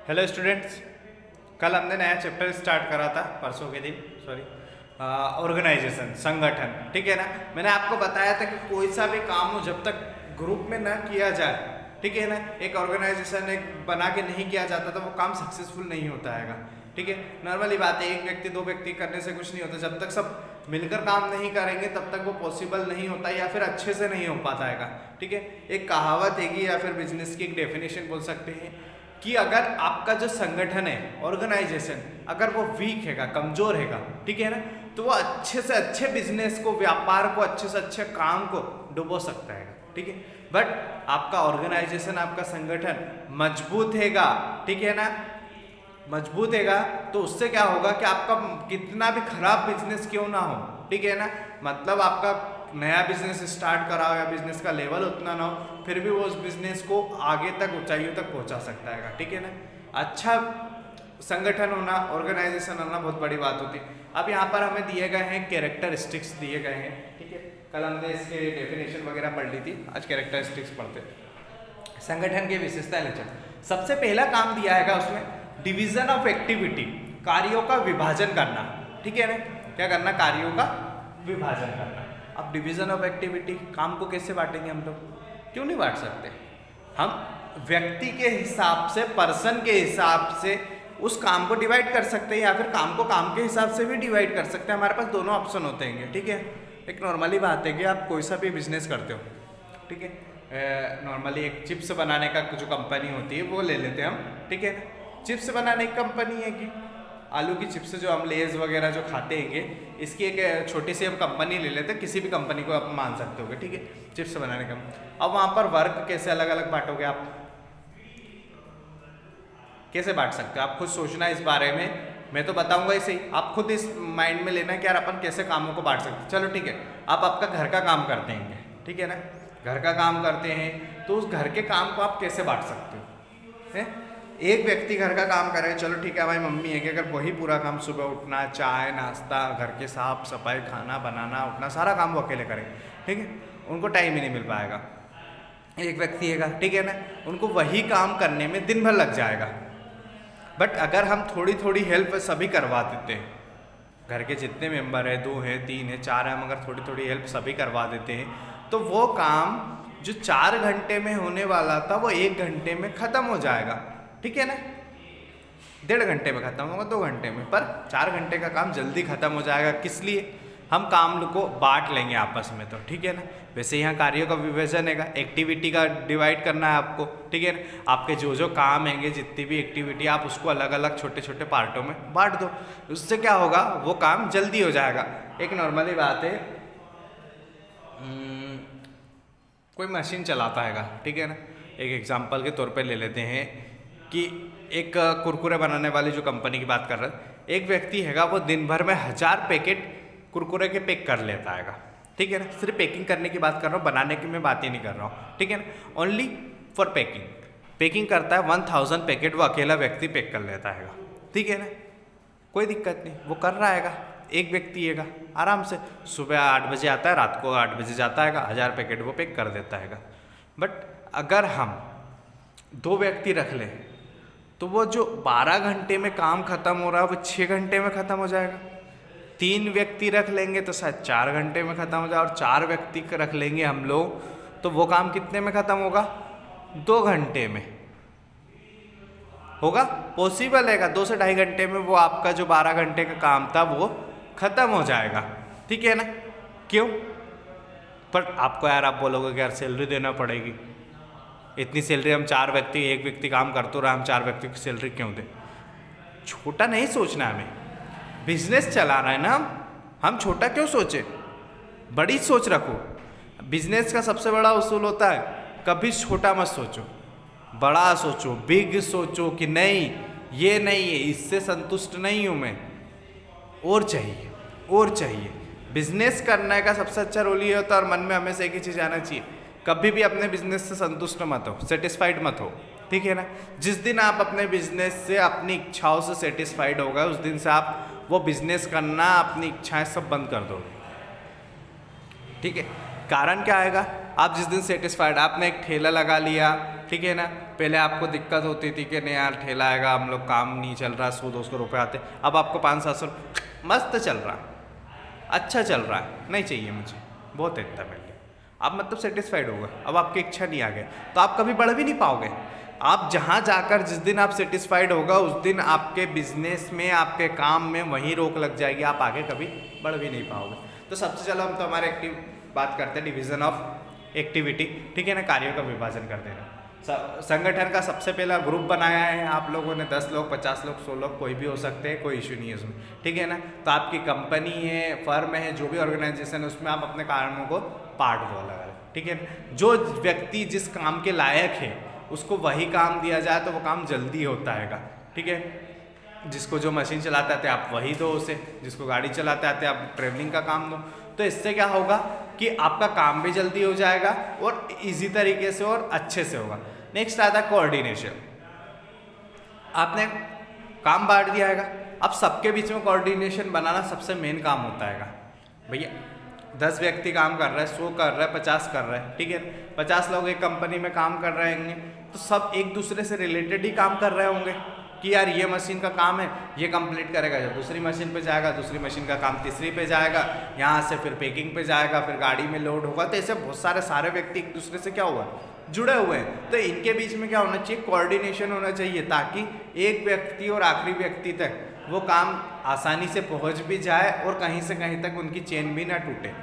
Hello students, कल हमने नया चैप्टर स्टार्ट करा था परसों के दिन, ऑर्गेनाइजेशन, संगठन। ठीक है ना। मैंने आपको बताया था कि कोई सा भी काम हो जब तक ग्रुप में ना किया जाए, ठीक है ना, एक ऑर्गेनाइजेशन एक बना के नहीं किया जाता तो वो काम सक्सेसफुल नहीं होता है। ठीक है, नॉर्मली बात है, एक व्यक्ति दो व्यक्ति करने से कुछ नहीं होता। जब तक सब मिलकर काम नहीं करेंगे तब तक वो पॉसिबल नहीं होता या फिर अच्छे से नहीं हो पाता है। ठीक है, एक कहावत है या फिर बिजनेस की एक डेफिनेशन बोल सकते हैं कि अगर आपका जो संगठन है, ऑर्गेनाइजेशन, अगर वो वीक हैगा, कमजोर हैगा, ठीक है ना, तो वो अच्छे से अच्छे बिजनेस को, व्यापार को, अच्छे से अच्छे काम को डुबो सकता है। ठीक है, बट आपका ऑर्गेनाइजेशन, आपका संगठन मजबूत हैगा, ठीक है ना, मजबूत हैगा, तो उससे क्या होगा कि आपका कितना भी खराब बिजनेस क्यों ना हो, ठीक है ना, मतलब आपका नया बिजनेस स्टार्ट करा हो या बिजनेस का लेवल उतना ना हो, फिर भी वो उस बिजनेस को आगे तक, ऊंचाइयों तक पहुंचा सकता है। ठीक है ना। अच्छा संगठन होना, ऑर्गेनाइजेशन होना बहुत बड़ी बात होती है। अब यहाँ पर हमें दिए गए हैं कैरेक्टरिस्टिक्स दिए गए हैं। ठीक है, कल हमने इसके डेफिनेशन वगैरह पढ़ ली थी, आज कैरेक्टरिस्टिक्स पढ़ते। संगठन की विशेषताएं लेते। सबसे पहला काम दिया है उसमें डिवीजन ऑफ एक्टिविटी, कार्यों का विभाजन करना। ठीक है ना, क्या करना? कार्यों का विभाजन करना। अब डिवीजन ऑफ एक्टिविटी, काम को कैसे बांटेंगे हम लोग? क्यों नहीं बांट सकते? हम व्यक्ति के हिसाब से, पर्सन के हिसाब से उस काम को डिवाइड कर सकते हैं या फिर काम को काम के हिसाब से भी डिवाइड कर सकते हैं। हमारे पास दोनों ऑप्शन होते हैं। ठीक है, एक नॉर्मली बात है कि आप कोई सा भी बिजनेस करते हो, ठीक है, नॉर्मली एक चिप्स बनाने का जो कंपनी होती है वो ले लेते हैं हम। ठीक है, चिप्स बनाने की कंपनी है कि आलू की चिप्स जो हम लेज वगैरह जो खाते हैं, इसकी एक छोटी सी हम कंपनी ले लेते हैं, किसी भी कंपनी को आप मान सकते हो। ठीक है, चिप्स बनाने का। अब वहाँ पर वर्क कैसे अलग अलग बांटोगे? आप कैसे बांट सकते हो? आप खुद सोचना इस बारे में, मैं तो बताऊंगा इसे ही, आप खुद इस माइंड में लेना कि यार अपन कैसे कामों को बांट सकते हैं। चलो ठीक है, आप आपका घर का काम करते हैं, ठीक है ना, घर का काम करते हैं, तो उस घर के काम को आप कैसे बांट सकते हो? है, एक व्यक्ति घर का काम करे, चलो ठीक है, हमारी मम्मी है कि अगर वही पूरा काम, सुबह उठना, चाय नाश्ता, घर के साफ सफाई, खाना बनाना, उठना, सारा काम वो अकेले करें, ठीक है, उनको टाइम ही नहीं मिल पाएगा। एक व्यक्ति है, ठीक है ना, उनको वही काम करने में दिन भर लग जाएगा। बट अगर हम थोड़ी थोड़ी हेल्प सभी करवा देते हैं, घर के जितने मेंबर है, 2 है, 3 है, 4 है, हम अगर थोड़ी थोड़ी हेल्प सभी करवा देते हैं, तो वो काम जो 4 घंटे में होने वाला था वो 1 घंटे में ख़त्म हो जाएगा। ठीक है ना, 1.5 घंटे में खत्म होगा, 2 घंटे में, पर 4 घंटे का काम जल्दी खत्म हो जाएगा। किस लिए? हम काम को बांट लेंगे आपस में। तो ठीक है ना, वैसे यहाँ कार्यों का विभाजन है, एक्टिविटी का डिवाइड करना है आपको। ठीक है ना, आपके जो जो काम हैंगे, जितनी भी एक्टिविटी, आप उसको अलग अलग छोटे छोटे पार्टों में बांट दो। उससे क्या होगा? वो काम जल्दी हो जाएगा। एक नॉर्मली बात है, कोई मशीन चलाता है, ठीक है ना, एक एग्जाम्पल के तौर पर ले लेते हैं कि एक कुरकुरे बनाने वाली जो कंपनी की बात कर रहे हैं, एक व्यक्ति हैगा, वो दिन भर में 1000 पैकेट कुरकुरे के पैक कर लेता है। ठीक है ना, सिर्फ पैकिंग करने की बात कर रहा हूँ, बनाने की मैं बात ही नहीं कर रहा हूँ। ठीक है ना, ओनली फॉर पैकिंग। पैकिंग करता है, 1000 पैकेट वो अकेला व्यक्ति पैक कर लेता है। ठीक है ना, कोई दिक्कत नहीं, वो कर रहा है, एक व्यक्ति है, आराम से सुबह 8 बजे आता है, रात को 8 बजे जाता है, 1000 पैकेट वो पैक कर देता है। बट अगर हम 2 व्यक्ति रख लें तो वो जो 12 घंटे में काम खत्म हो रहा है वो 6 घंटे में खत्म हो जाएगा। 3 व्यक्ति रख लेंगे तो शायद 4 घंटे में खत्म हो जाए, और 4 व्यक्ति रख लेंगे हम लोग तो वो काम कितने में खत्म होगा? 2 घंटे में होगा। पॉसिबल है 2 से 2.5 घंटे में वो आपका जो 12 घंटे का काम था वो खत्म हो जाएगा। ठीक है ना, क्यों? पर आपको यार, आप बोलोगे कि यार सैलरी देना पड़ेगी, इतनी सैलरी, हम 4 व्यक्ति, एक व्यक्ति काम करते रहा, हम 4 व्यक्ति की सैलरी क्यों दें? छोटा नहीं सोचना, हमें बिजनेस चलाना है ना, हम छोटा क्यों सोचे, बड़ी सोच रखो। बिजनेस का सबसे बड़ा उसूल होता है, कभी छोटा मत सोचो, बड़ा सोचो, बिग सोचो कि नहीं ये नहीं है, इससे संतुष्ट नहीं हूँ मैं, और चाहिए और चाहिए। बिजनेस करने का सबसे अच्छा रोल ये होता है, और मन में हमेशा एक ही चीज़ आना चाहिए, कभी भी अपने बिजनेस से संतुष्ट मत हो, सेटिस्फाइड मत हो। ठीक है ना, जिस दिन आप अपने बिजनेस से, अपनी इच्छाओं से सेटिस्फाइड हो गए, उस दिन से आप वो बिजनेस करना, अपनी इच्छाएं सब बंद कर दोगे। ठीक है, कारण क्या आएगा? आप जिस दिन सेटिस्फाइड, आपने एक ठेला लगा लिया, ठीक है ना। पहले आपको दिक्कत होती थी कि नहीं यार ठेला आएगा, हम लोग काम नहीं चल रहा, 100-200 रुपये आते, अब आपको 500-700 मस्त चल रहा, अच्छा चल रहा है, नहीं चाहिए मुझे, बहुत है इतना मिल गया, आप मतलब सेटिस्फाइड होगा। अब आपकी इच्छा नहीं आ गया तो आप कभी बढ़ भी नहीं पाओगे। आप जहाँ जाकर जिस दिन आप सेटिस्फाइड होगा उस दिन आपके बिजनेस में, आपके काम में वहीं रोक लग जाएगी, आप आगे कभी बढ़ भी नहीं पाओगे। तो सबसे चलो हम तो हमारे बात करते हैं डिवीज़न ऑफ एक्टिविटी, ठीक है ना, कार्यों का विभाजन कर देना। संगठन का सबसे पहला ग्रुप बनाया है आप लोगों ने, 10 लोग, 50 लोग, 100 लोग, कोई भी हो सकते हैं, कोई इशू नहीं है उसमें, ठीक है ना। तो आपकी कंपनी है, फर्म है, जो भी ऑर्गेनाइजेशन है, उसमें आप अपने कामों को बांट दो अलग अलग, ठीक है ना। जो व्यक्ति जिस काम के लायक है उसको वही काम दिया जाए तो वो काम जल्दी होता है, ठीक है। जिसको जो मशीन चलाते आते आप वही दो उसे, जिसको गाड़ी चलाते आते आप ट्रेवलिंग का काम दो। तो इससे क्या होगा कि आपका काम भी जल्दी हो जाएगा और इजी तरीके से और अच्छे से होगा। नेक्स्ट आता है कोऑर्डिनेशन। आपने काम बांट दिया है, अब सबके बीच में कोऑर्डिनेशन बनाना सबसे मेन काम होता है भैया। 10 व्यक्ति काम कर रहे हैं, 100 कर रहे हैं, 50 कर रहे हैं, ठीक है। 50 लोग एक कंपनी में काम कर रहे होंगे तो सब एक दूसरे से रिलेटेड ही काम कर रहे होंगे कि यार ये मशीन का काम है, ये कंप्लीट करेगा, जब दूसरी मशीन पे जाएगा, दूसरी मशीन का काम तीसरी पे जाएगा, यहाँ से फिर पैकिंग पे जाएगा, फिर गाड़ी में लोड होगा। तो ऐसे बहुत सारे व्यक्ति एक दूसरे से क्या हुआ, जुड़े हुए हैं। तो इनके बीच में क्या होना चाहिए, कोऑर्डिनेशन होना चाहिए, ताकि एक व्यक्ति और आखिरी व्यक्ति तक वो काम आसानी से पहुँच भी जाए और कहीं से कहीं तक उनकी चेन भी ना टूटे,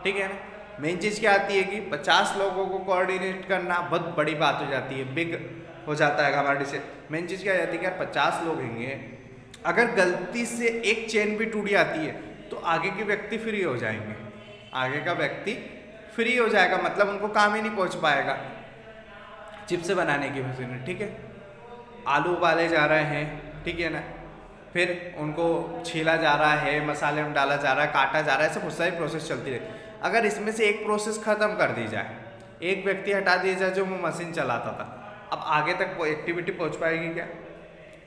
ठीक है ना। मेन चीज़ क्या आती है कि 50 लोगों को कोऑर्डिनेट करना बहुत बड़ी बात हो जाती है, बिग हो जाता है हमारे से। मेन चीज़ क्या जाती है कि यार 50 लोग होंगे, अगर गलती से एक चेन भी टूट जाती है तो आगे के व्यक्ति फ्री हो जाएंगे, आगे का व्यक्ति फ्री हो जाएगा, मतलब उनको काम ही नहीं पहुंच पाएगा। चिप्स बनाने की मशीन, ठीक है, आलू उबाले जा रहे हैं, ठीक है ना, फिर उनको छीला जा रहा है, मसाले में डाला जा रहा है, काटा जा रहा है, ऐसे बहुत सारी प्रोसेस चलती रहती। अगर इसमें से एक प्रोसेस ख़त्म कर दी जाए, एक व्यक्ति हटा दिया जाए जो वो मशीन चलाता था, अब आगे तक वो एक्टिविटी पहुंच पाएगी क्या,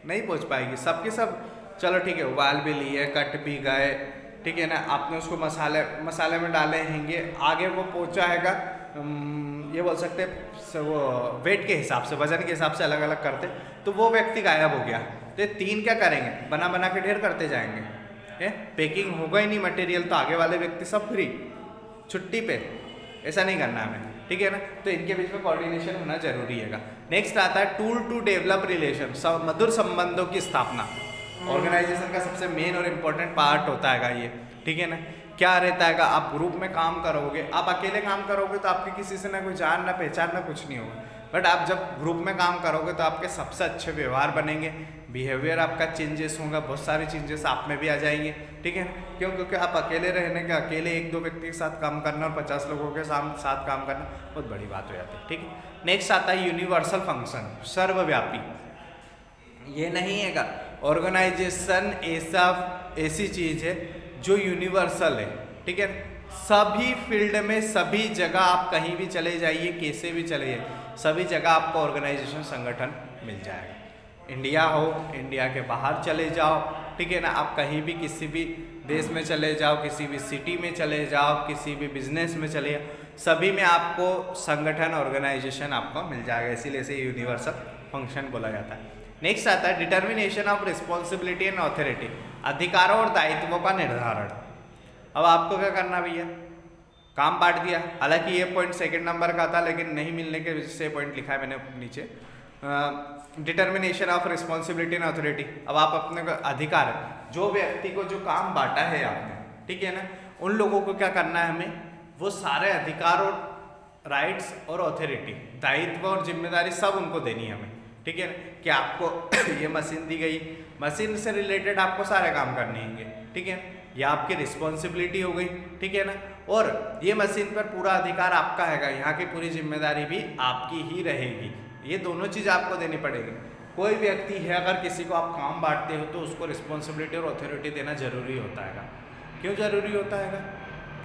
नहीं पहुंच पाएगी। सबके सब चलो ठीक है, उबाल भी लिए, कट भी गए, ठीक है ना, आपने उसको मसाले में डाले हैंगे, आगे वो पहुंचाएगा, ये बोल सकते हैं वो वेट के हिसाब से, वजन के हिसाब से अलग अलग करते, तो वो व्यक्ति गायब हो गया। तो ये 3 क्या करेंगे, बना के ढेर करते जाएंगे, पैकिंग होगा ही नहीं मटेरियल, तो आगे वाले व्यक्ति सब फ्री, छुट्टी पे। ऐसा नहीं करना हमें, ठीक है ना। तो इनके बीच में कोऑर्डिनेशन होना जरूरी है। नेक्स्ट आता है टूल टू डेवलप रिलेशन, मधुर संबंधों की स्थापना। ऑर्गेनाइजेशन का सबसे मेन और इम्पोर्टेंट पार्ट होता है ये, ठीक है ना। क्या रहता है, आप ग्रुप में काम करोगे, आप अकेले काम करोगे तो आपके किसी से ना कोई जान ना पहचान ना कुछ नहीं होगा, बट आप जब ग्रुप में काम करोगे तो आपके सबसे अच्छे व्यवहार बनेंगे, बिहेवियर आपका चेंजेस होगा, बहुत सारे चेंजेस आप में भी आ जाएंगे, ठीक है। क्यों, क्योंकि आप अकेले रहने के, अकेले 1-2 व्यक्ति के साथ काम करना और 50 लोगों के साथ काम करना बहुत बड़ी बात हो जाती है, ठीक है। नेक्स्ट आता है यूनिवर्सल फंक्शन, सर्वव्यापी। ये नहीं है ऑर्गेनाइजेशन ऐसी चीज़ है जो यूनिवर्सल है, ठीक है। सभी फील्ड में, सभी जगह आप कहीं भी चले जाइए, कैसे भी चले जाइए, सभी जगह आपको ऑर्गेनाइजेशन संगठन मिल जाएगा। इंडिया हो, इंडिया के बाहर चले जाओ, ठीक है ना, आप कहीं भी किसी भी देश में चले जाओ, किसी भी सिटी में चले जाओ, किसी भी बिजनेस में चले जाओ, सभी में आपको संगठन ऑर्गेनाइजेशन आपको मिल जाएगा, इसीलिए इसे यूनिवर्सल फंक्शन बोला जाता है। नेक्स्ट आता है determination of responsibility and authority, अधिकारों और दायित्वों का निर्धारण। अब आपको क्या करना भैया, काम बांट दिया, हालांकि ये पॉइंट 2nd नंबर का था लेकिन नहीं मिलने के वजह से पॉइंट लिखा है मैंने नीचे। Determination of responsibility and authority, अब आप अपने अधिकार, जो व्यक्ति को जो काम बांटा है आपने, ठीक है ना, उन लोगों को क्या करना है हमें, वो सारे अधिकार और राइट्स और ऑथोरिटी, दायित्व और जिम्मेदारी सब उनको देनी है हमें, ठीक है ना। कि आपको ये मशीन दी गई, मशीन से रिलेटेड आपको सारे काम करने होंगे, ठीक है, ये आपकी रिस्पॉन्सिबिलिटी हो गई, ठीक है ना। और ये मशीन पर पूरा अधिकार आपका है, यहाँ की पूरी जिम्मेदारी भी आपकी ही रहेगी, ये दोनों चीज़ आपको देनी पड़ेगी। कोई व्यक्ति है, अगर किसी को आप काम बांटते हो तो उसको रिस्पॉन्सिबिलिटी और ऑथोरिटी देना जरूरी होता है। क्यों जरूरी होता है,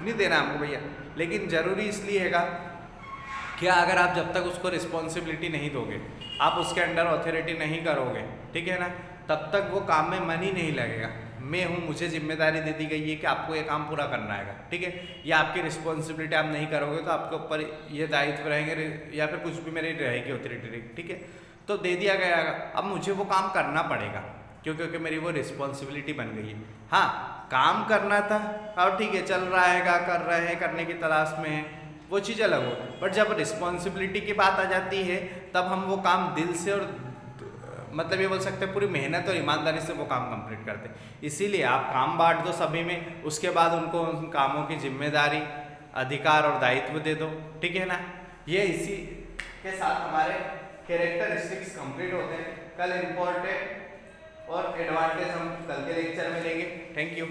नहीं देना हमको भैया, लेकिन जरूरी इसलिए है क्या, अगर आप जब तक उसको रिस्पॉन्सिबिलिटी नहीं दोगे, आप उसके अंडर ऑथोरिटी नहीं करोगे, ठीक है ना, तब तक वो काम में मन ही नहीं लगेगा। मैं हूँ, मुझे जिम्मेदारी दे दी गई है कि आपको ये काम पूरा करना है, ठीक है, या आपकी रिस्पॉन्सिबिलिटी आप नहीं करोगे तो आपके ऊपर ये दायित्व रहेंगे या फिर कुछ भी मेरी रहेगी ऑथोरिटी, ठीक है। तो दे दिया गया, अब मुझे वो काम करना पड़ेगा क्योंकि मेरी वो रिस्पॉन्सिबिलिटी बन गई है। हाँ, काम करना था और ठीक है चल रहा है, कर रहे हैं, करने की तलाश में है, वो चीज़ अलग हो, बट जब रिस्पॉन्सिबिलिटी की बात आ जाती है तब हम वो काम दिल से और मतलब ये बोल सकते हैं पूरी मेहनत और ईमानदारी से वो काम कंप्लीट करते हैं। इसीलिए आप काम बांट दो सभी में, उसके बाद उनको उन कामों की जिम्मेदारी, अधिकार और दायित्व दे दो, ठीक है ना। ये इसी के साथ हमारे कैरेक्टरिस्टिक्स कंप्लीट होते हैं। कल इम्पोर्टेंट और एडवांटेज हम कल के लेक्चर में लेंगे। Thank you.